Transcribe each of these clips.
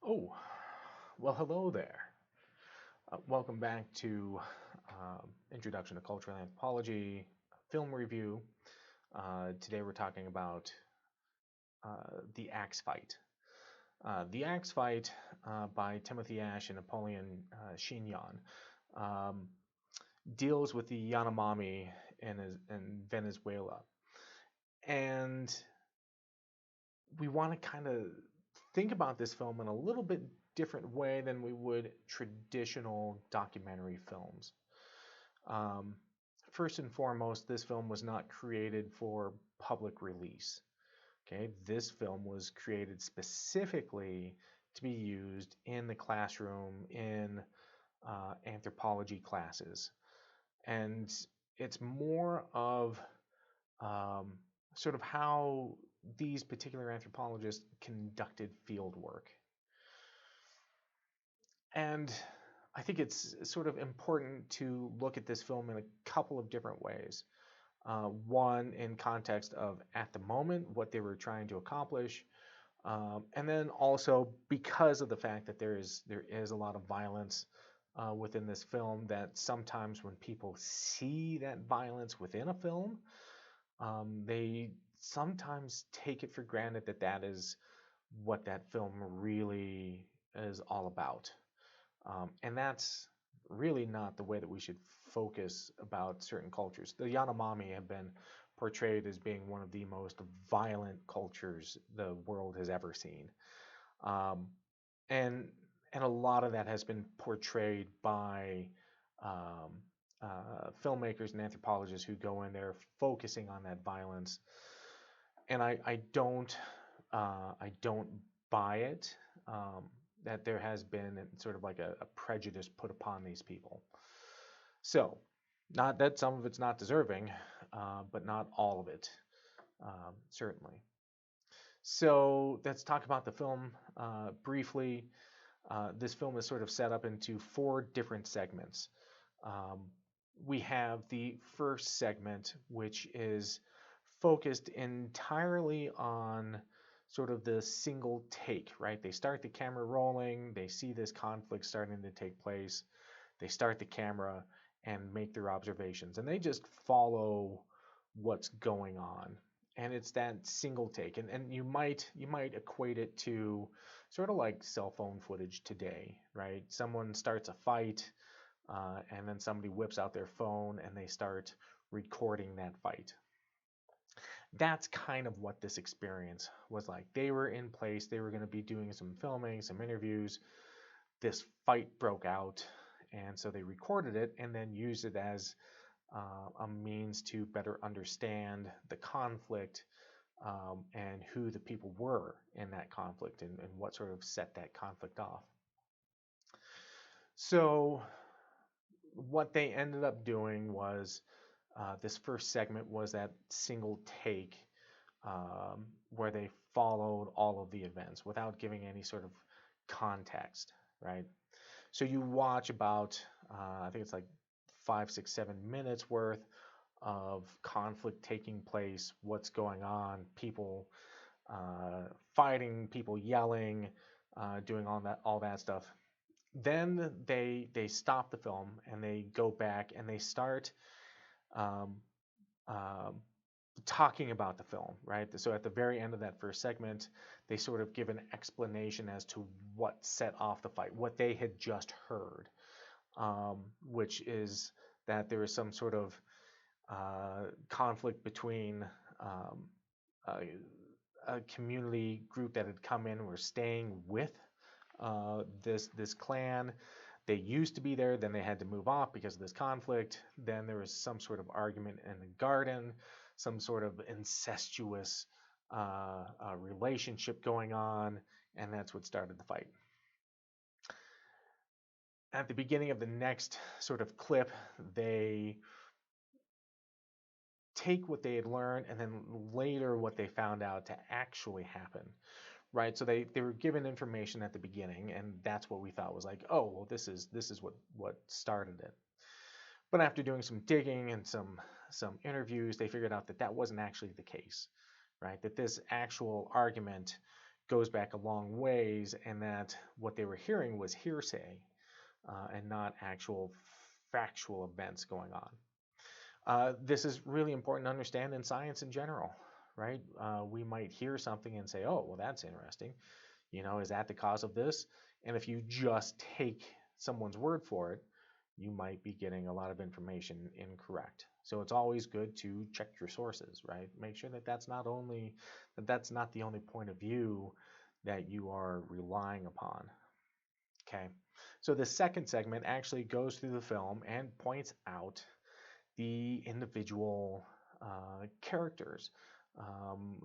Oh, well, hello there. Welcome back to Introduction to Cultural Anthropology film review. Today we're talking about The Axe Fight. The Axe Fight by Timothy Ash and Napoleon Chignon um, deals with the Yanomami in Venezuela. And we want to kind of think about this film in a little bit different way than we would traditional documentary films. Um, First and foremost, this film was not created for public release. Okay, this film was created specifically to be used in the classroom in anthropology classes, and it's more of um, sort of how these particular anthropologists conducted field work. And I think it's sort of important to look at this film in a couple of different ways. One, in context of at the moment, what they were trying to accomplish. And then also because of the fact that there is a lot of violence within this film, that sometimes when people see that violence within a film, they sometimes take it for granted that that is what that film really is all about. And that's really not the way that we should focus about certain cultures. The Yanomami have been portrayed as being one of the most violent cultures the world has ever seen. Um, and and a lot of that has been portrayed by um, filmmakers and anthropologists who go in there focusing on that violence. And I don't buy it. That there has been sort of like a prejudice put upon these people. So, not that some of it's not deserving, but not all of it, certainly. So let's talk about the film briefly. This film is sort of set up into four different segments. Um, we have the first segment, which is focused entirely on sort of the single take, right? They start the camera rolling, they see this conflict starting to take place, they start the camera and make their observations, and they just follow what's going on. And it's that single take, and you might equate it to sort of like cell phone footage today, right? Someone starts a fight, and then somebody whips out their phone and they start recording that fight. That's kind of what this experience was like. They were in place, they were going to be doing some filming, some interviews. This fight broke out, and so they recorded it and then used it as a means to better understand the conflict, and who the people were in that conflict, and what sort of set that conflict off. So, what they ended up doing was this first segment was that single take, where they followed all of the events without giving any sort of context, right? So you watch about, I think it's like 5, 6, 7 minutes worth of conflict taking place, what's going on, people fighting, people yelling, doing all that stuff. Then they stop the film and they go back and they start um, um, talking about the film, right? So at the very end of that first segment, they sort of give an explanation as to what set off the fight, what they had just heard, which is that there is some sort of conflict between um, a, a community group that had come in and were staying with this clan. They used to be there, then they had to move off because of this conflict. Then there was some sort of argument in the garden, some sort of incestuous relationship going on, and that's what started the fight. At the beginning of the next sort of clip, they take what they had learned and then later what they found out to actually happen, right? So they were given information at the beginning, and that's what we thought was like, oh, well, this is what started it. But after doing some digging and some interviews, they figured out that that wasn't actually the case, right? That this actual argument goes back a long ways, and that what they were hearing was hearsay and not actual factual events going on. This is really important to understand in science in general, right? We might hear something and say, oh, well, that's interesting. Is that the cause of this? And if you just take someone's word for it, you might be getting a lot of information incorrect. So it's always good to check your sources, right? Make sure that that's not the only point of view that you are relying upon. Okay. So the second segment actually goes through the film and points out the individual characters,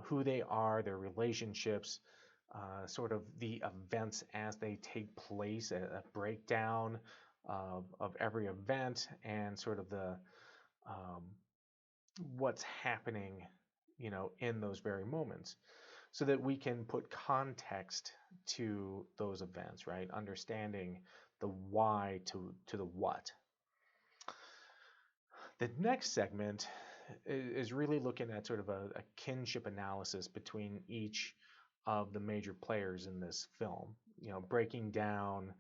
who they are, their relationships, sort of the events as they take place, a breakdown of every event, and sort of the what's happening, in those very moments, so that we can put context to those events, right? Understanding the why to the what. The next segment is really looking at sort of a kinship analysis between each of the major players in this film, breaking down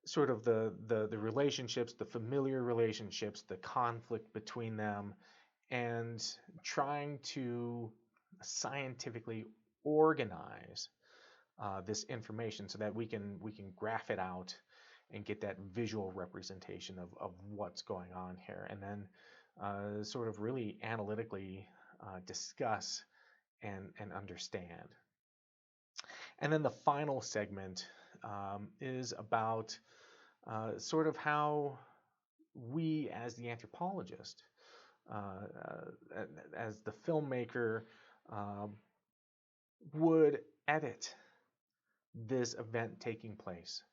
sort of the relationships, the familiar relationships, the conflict between them, and trying to scientifically organize this information so that we can graph it out and get that visual representation of what's going on here, and then sort of really analytically discuss and understand. And then the final segment is about sort of how we, as the anthropologist, as the filmmaker, would edit this event taking place.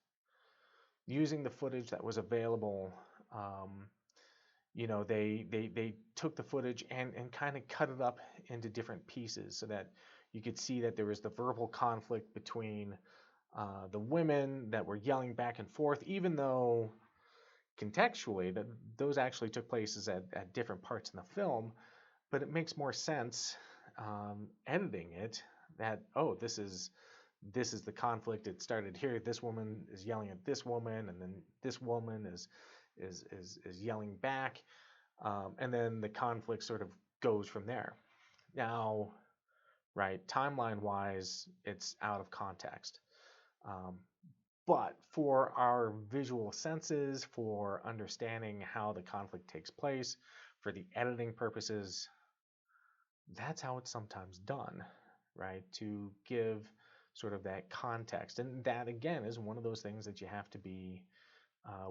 Using the footage that was available, they took the footage and kind of cut it up into different pieces so that you could see that there was the verbal conflict between the women that were yelling back and forth, even though contextually that those actually took places at different parts in the film. But it makes more sense editing it that, oh, this is the conflict. It started here. This woman is yelling at this woman, and then this woman is yelling back, and then the conflict sort of goes from there. Now, right, timeline-wise, it's out of context. But for our visual senses, for understanding how the conflict takes place, for the editing purposes, that's how it's sometimes done, right? To give sort of that context. And that, again, is one of those things that you have to be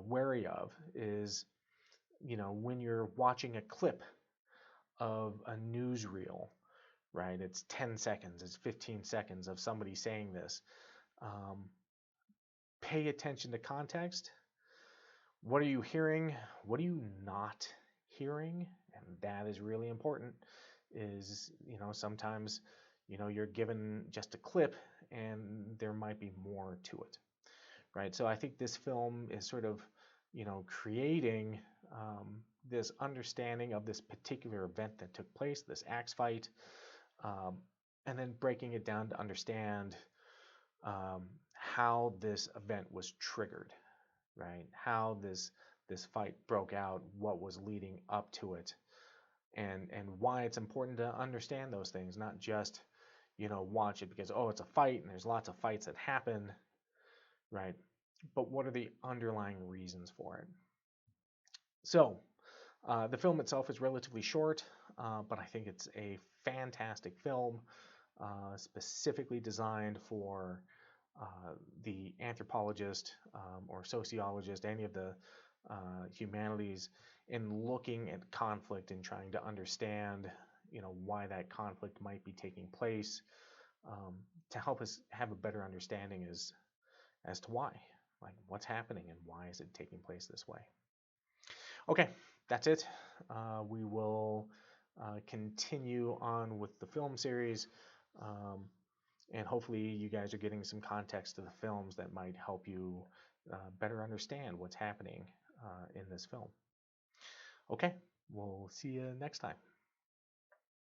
wary of, is, when you're watching a clip of a newsreel, right? It's 10 seconds, it's 15 seconds of somebody saying this. Pay attention to context. What are you hearing? What are you not hearing? And that is really important. Is, sometimes, you're given just a clip and there might be more to it, right? So I think this film is sort of, creating this understanding of this particular event that took place, this axe fight, and then breaking it down to understand how this event was triggered, right? How this fight broke out, what was leading up to it, and why it's important to understand those things, not just, watch it because, oh, it's a fight and there's lots of fights that happen, right? But what are the underlying reasons for it? So the film itself is relatively short, but I think it's a fantastic film, specifically designed for the anthropologist or sociologist, any of the humanities, in looking at conflict and trying to understand, why that conflict might be taking place, to help us have a better understanding as to why, like what's happening and why is it taking place this way. Okay, that's it. We will continue on with the film series. And hopefully you guys are getting some context to the films that might help you better understand what's happening in this film. Okay, we'll see you next time.